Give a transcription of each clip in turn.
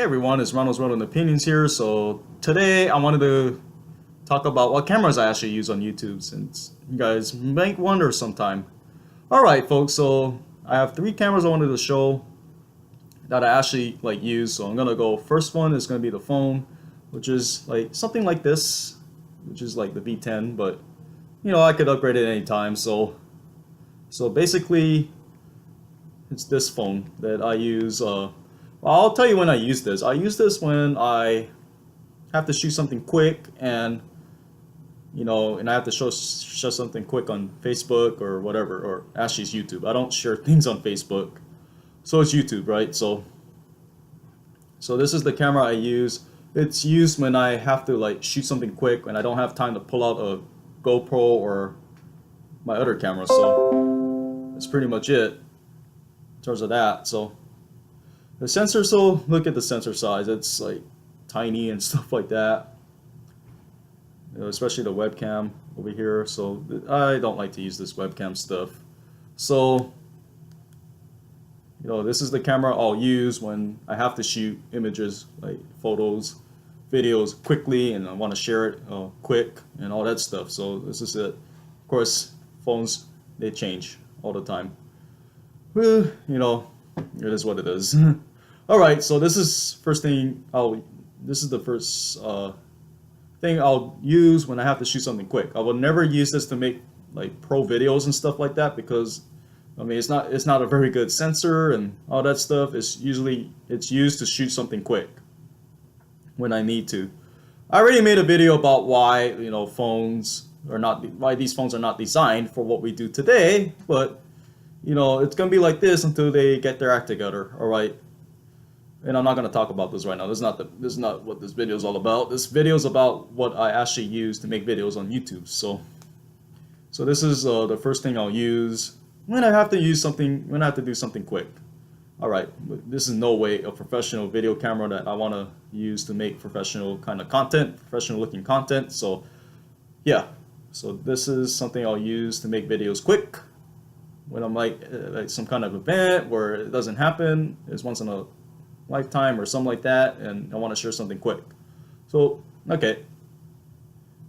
Hey everyone, it's Ronald's World and Opinions here. So today I wanted to talk about what cameras I actually use on YouTube, since you guys might wonder sometime. Alright folks, so I have three cameras I wanted to show that I actually use. So I'm gonna go, first one is gonna be the phone, which is like something like this, which is like the V10, but you know, I could upgrade it anytime. So basically it's this phone that I use. Well, I'll tell you when I use this. I use this when I have to shoot something quick, and I have to show something quick on Facebook or whatever, or actually it's YouTube. I don't share things on Facebook, so it's YouTube, right? So this is the camera I use. It's used when I have to shoot something quick and I don't have time to pull out a GoPro or my other camera. So that's pretty much it in terms of that. So the sensor, so look at the sensor size. It's like tiny and stuff like that. Especially the webcam over here. So I don't like to use this webcam stuff. So this is the camera I'll use when I have to shoot images, like photos, videos quickly, and I want to share it quick and all that stuff. So this is it. Of course, phones, they change all the time. Well, it is what it is. All right, so this is the first thing I'll use when I have to shoot something quick. I will never use this to make pro videos and stuff like that, because it's not a very good sensor and all that stuff. It's used to shoot something quick when I need to. I already made a video about why why these phones are not designed for what we do today, but it's gonna be like this until they get their act together. All right. And I'm not going to talk about this right now. This is not what this video is all about. This video is about what I actually use to make videos on YouTube. So this is the first thing I'll use when I have to do something quick. All right, this is no way a professional video camera that I want to use to make professional kind of content, professional looking content. So yeah, so this is something I'll use to make videos quick when I'm like some kind of event where it doesn't happen. It's once in a lifetime or something like that, and I want to share something quick. So okay,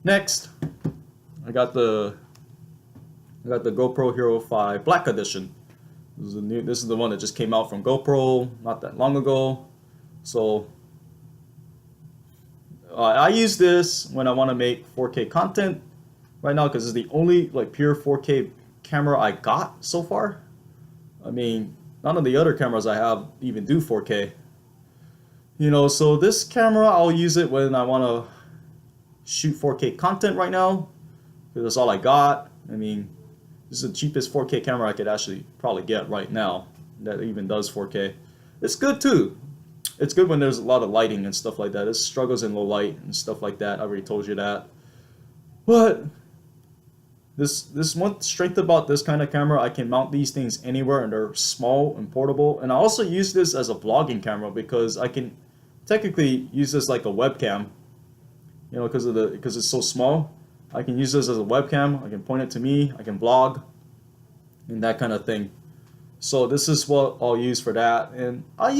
next I got the GoPro Hero 5 Black Edition. This is the one that just came out from GoPro not that long ago. So I use this when I want to make 4K content right now, because it's the only pure 4K camera I got so far. I mean, none of the other cameras I have even do 4K. So this camera, I'll use it when I want to shoot 4K content right now, because that's all I got. I mean, this is the cheapest 4K camera I could actually probably get right now that even does 4K. It's good too. It's good when there's a lot of lighting and stuff like that. It struggles in low light and stuff like that. I already told you that. But this one strength about this kind of camera, I can mount these things anywhere and they're small and portable. And I also use this as a vlogging camera, because I can technically use this like a webcam, because it's so small. I can use this as a webcam. I can point it to me. I can vlog and that kind of thing. So this is what I'll use for that. And I'm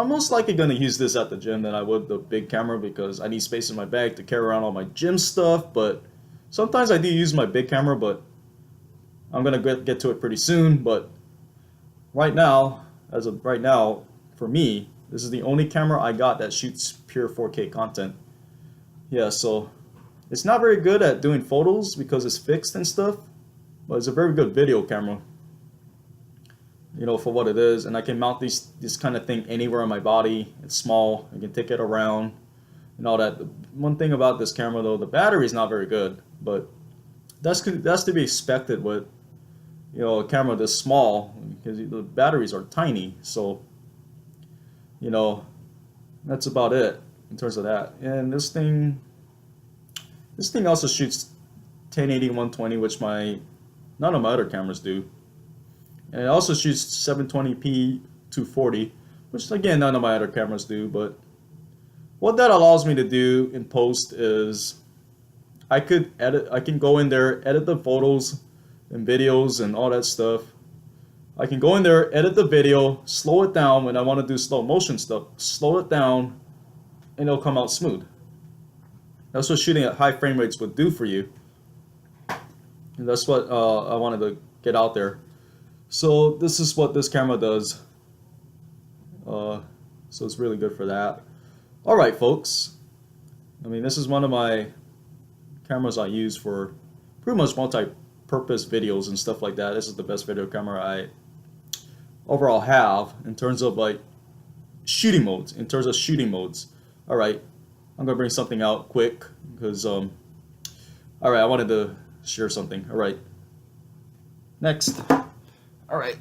most likely going to use this at the gym than I would the big camera, because I need space in my bag to carry around all my gym stuff. But sometimes I do use my big camera, but I'm going to get to it pretty soon. But right now, as of right now, for me, this is the only camera I got that shoots pure 4K content. Yeah, so it's not very good at doing photos because it's fixed and stuff, but it's a very good video camera, for what it is. And I can mount this kind of thing anywhere on my body. It's small. I can take it around and all that. One thing about this camera though, the battery is not very good, but that's to be expected with a camera this small, because the batteries are tiny. So that's about it in terms of that. And this thing also shoots 1080 120, which none of my other cameras do. And it also shoots 720p 240, which again none of my other cameras do. But what that allows me to do in post is I can go in there, edit the photos and videos and all that stuff. I can go in there, edit the video, slow it down when I want to do slow motion stuff, slow it down, and it'll come out smooth. That's what shooting at high frame rates would do for you. And that's what I wanted to get out there. So this is what this camera does. So it's really good for that. Alright folks, I mean this is one of my cameras I use for pretty much multi-purpose videos and stuff like that. This is the best video camera I overall have in terms of like shooting modes. Alright, I'm gonna bring something out quick because alright, I wanted to share something. Alright, next. Alright,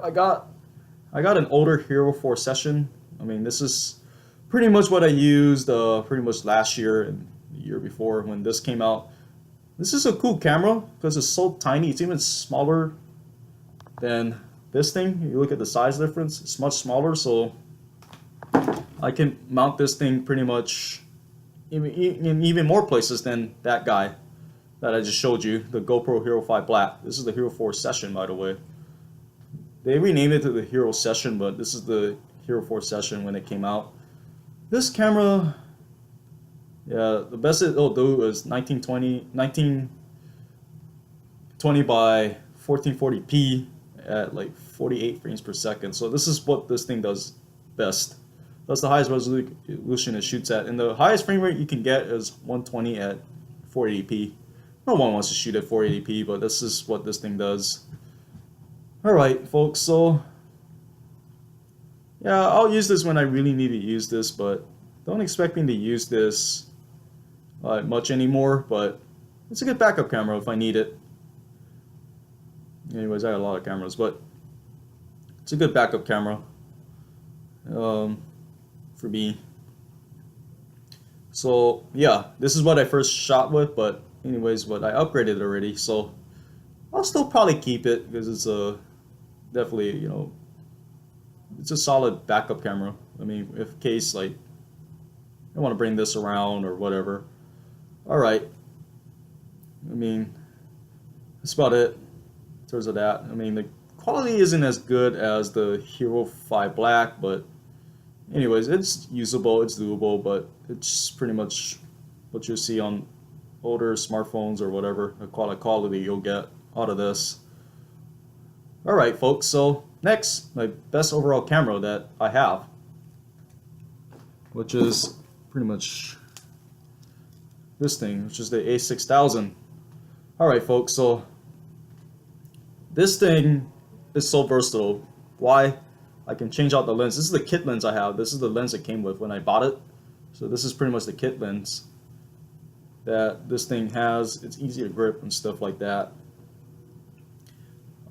I got an older Hero 4 Session. I mean, this is pretty much what I used pretty much last year and the year before when this came out. This is a cool camera because it's so tiny. It's even smaller than this thing. You look at the size difference, it's much smaller, so I can mount this thing pretty much in even more places than that guy that I just showed you, the GoPro Hero 5 Black. This is the Hero 4 Session, by the way. They renamed it to the Hero Session, but this is the Hero 4 Session when it came out. This camera, yeah, the best it'll do is 1920 by 1440p at like 48 frames per second. So this is what this thing does best. That's the highest resolution it shoots at, and the highest frame rate you can get is 120 at 480p. No one wants to shoot at 480p, but this is what this thing does. Alright folks, so yeah, I'll use this when I really need to use this, but don't expect me to use this much anymore, but it's a good backup camera if I need it. Anyways, I got a lot of cameras, but it's a good backup camera for me. So yeah, this is what I first shot with, but anyways, but I upgraded it already, so I'll still probably keep it because it's definitely, you know, it's a solid backup camera. I mean, if in case like I want to bring this around or whatever. Alright, I mean, that's about it in terms of that. I mean, the quality isn't as good as the Hero 5 Black, but anyways, it's usable, it's doable, but it's pretty much what you'll see on older smartphones or whatever, the quality you'll get out of this. Alright folks, so next, my best overall camera that I have, which is pretty much this thing, which is the A6000. Alright folks, so this thing is so versatile. Why? I can change out the lens. This is the kit lens I have. This is the lens it came with when I bought it. So this is pretty much the kit lens that this thing has. It's easy to grip and stuff like that.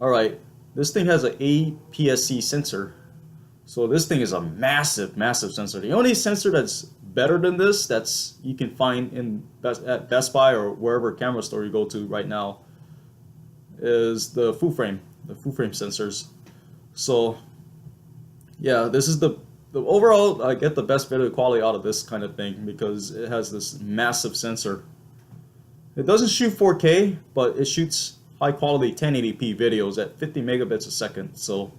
Alright, this thing has an APS-C sensor. So this thing is a massive sensor. The only sensor that's better than this that's you can find at Best Buy or wherever camera store you go to right now is the full frame sensors. So yeah, this is the overall, I get the best video quality out of this kind of thing because it has this massive sensor. It doesn't shoot 4K, but it shoots high quality 1080p videos at 50 megabits a second. So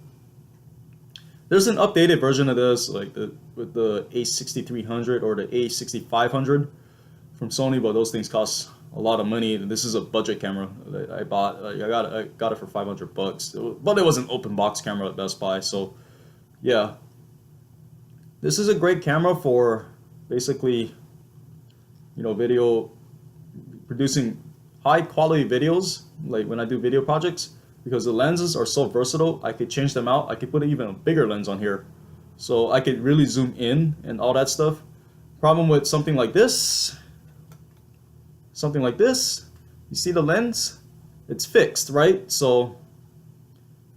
there's an updated version of this, like with the A6300 or the A6500 from Sony, but those things cost a lot of money. And this is a budget camera that I bought. I got it for $500, but it was an open box camera at Best Buy. So yeah, this is a great camera for basically, you know, video producing high quality videos, like when I do video projects, because the lenses are so versatile. I could change them out. I could put even a bigger lens on here, so I could really zoom in and all that stuff. Problem with something like this, you see the lens, it's fixed, right? So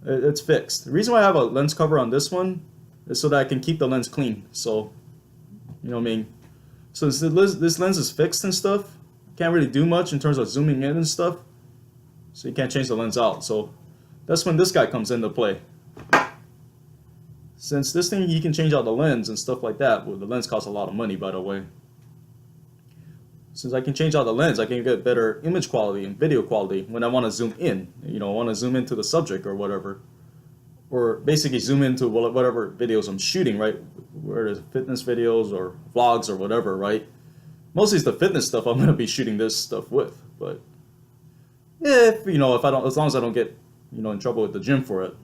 it's fixed. The reason why I have a lens cover on this one is so that I can keep the lens clean. So, you know what I mean? So this lens is fixed and stuff. Can't really do much in terms of zooming in and stuff. So you can't change the lens out. So that's when this guy comes into play. Since this thing you can change out the lens and stuff like that, well, the lens costs a lot of money, by the way. Since I can change out the lens, I can get better image quality and video quality when I want to zoom in. You know, I want to zoom into the subject or whatever. or basically zoom into whatever videos I'm shooting, right? Whether it's fitness videos or vlogs or whatever, right? Mostly it's the fitness stuff I'm gonna be shooting this stuff with. But if if I don't, as long as I don't get in trouble with the gym for it.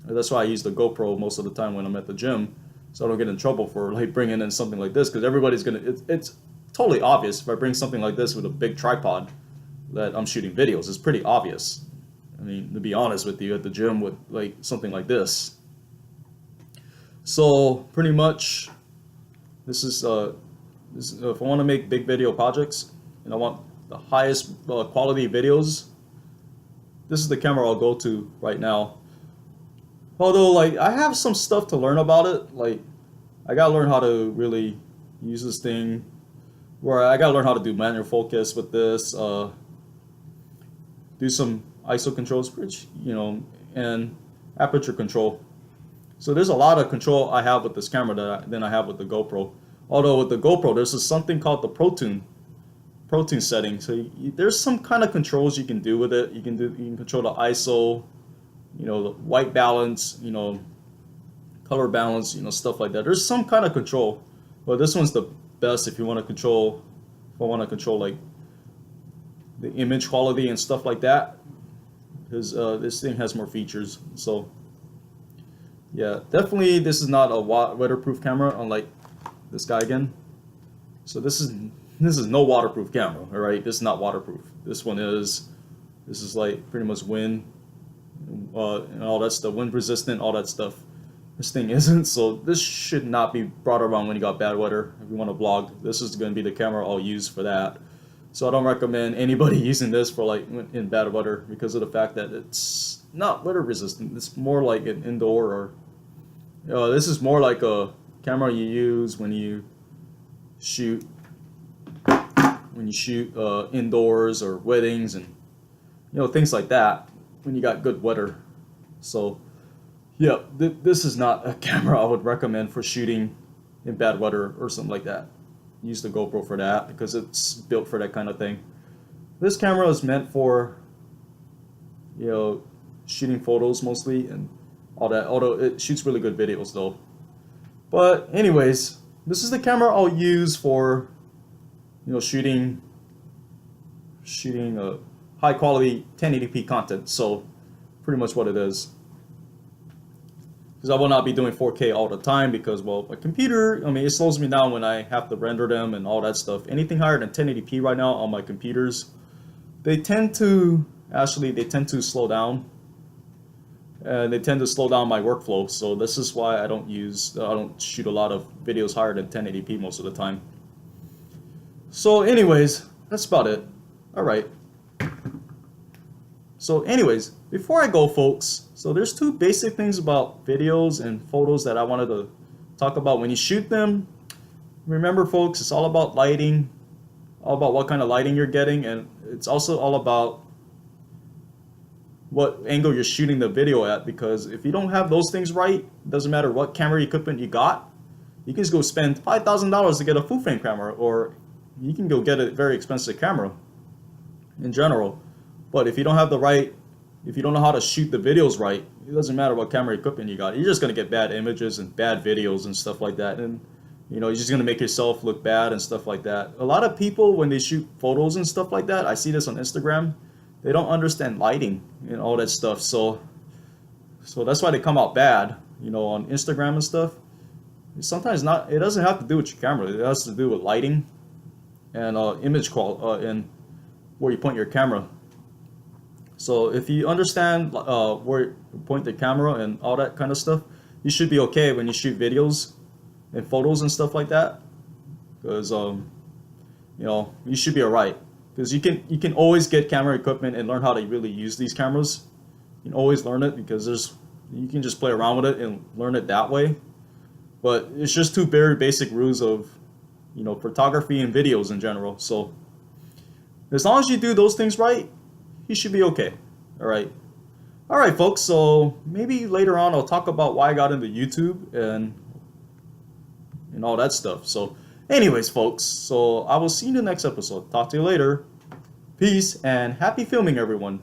That's why I use the GoPro most of the time when I'm at the gym, so I don't get in trouble for like bringing in something like this, because everybody's gonna. It's totally obvious if I bring something like this with a big tripod that I'm shooting videos. It's pretty obvious. I mean, to be honest with you, at the gym with like something like this. So pretty much, this is if I want to make big video projects and I want the highest quality videos, this is the camera I'll go to right now. Although, like, I have some stuff to learn about it. Like, I gotta learn how to really use this thing. Where I gotta learn how to do manual focus with this. Do some ISO controls, which and aperture control. So there's a lot of control I have with this camera than I have with the GoPro. Although with the GoPro, there's something called the Pro Tune setting. So there's some kind of controls you can do with it. You can control the ISO. The white balance, color balance, stuff like that. There's some kind of control, but this one's the best if you want to control, like the image quality and stuff like that, because this thing has more features. So yeah, definitely this is not a waterproof camera, unlike this guy again. So this is no waterproof camera. All right, this is not waterproof. This is like pretty much wind. And all that stuff, wind resistant, all that stuff. This thing isn't, so this should not be brought around when you got bad weather. If you want to vlog, this is going to be the camera I'll use for that. So I don't recommend anybody using this for like in bad weather, because of the fact that it's not weather resistant. It's more like an indoor, or this is more like a camera you use when you shoot indoors or weddings and things like that, when you got good weather. So yeah, this is not a camera I would recommend for shooting in bad weather or something like that. Use the GoPro for that, because it's built for that kind of thing. This camera is meant for shooting photos mostly and all that, although it shoots really good videos though. But anyways, this is the camera I'll use for shooting high quality 1080p content. So pretty much what it is. Because I will not be doing 4K all the time, because, well, my computer, it slows me down when I have to render them and all that stuff. Anything higher than 1080p right now on my computers, they tend to slow down. And they tend to slow down my workflow. So this is why I don't shoot a lot of videos higher than 1080p most of the time. So anyways, that's about it. All right. So anyways, before I go, folks, so there's two basic things about videos and photos that I wanted to talk about. When you shoot them, remember, folks, it's all about lighting, all about what kind of lighting you're getting, and it's also all about what angle you're shooting the video at, because if you don't have those things right, it doesn't matter what camera equipment you got. You can just go spend $5,000 to get a full frame camera, or you can go get a very expensive camera in general. But if you don't know how to shoot the videos right, it doesn't matter what camera equipment you got. You're just going to get bad images and bad videos and stuff like that. And, you're just going to make yourself look bad and stuff like that. A lot of people, when they shoot photos and stuff like that, I see this on Instagram, they don't understand lighting and all that stuff. So that's why they come out bad, on Instagram and stuff. Sometimes it doesn't have to do with your camera. It has to do with lighting and image quality and where you point your camera. So if you understand where you point the camera and all that kind of stuff, you should be okay when you shoot videos and photos and stuff like that. Because you should be alright. Because you can always get camera equipment and learn how to really use these cameras. You can always learn it, because you can just play around with it and learn it that way. But it's just two very basic rules of photography and videos in general. So as long as you do those things right, you should be okay. All right, folks. So maybe later on I'll talk about why I got into YouTube and all that stuff. So anyways, folks, so I will see you in the next episode. Talk to you later. Peace and happy filming, everyone.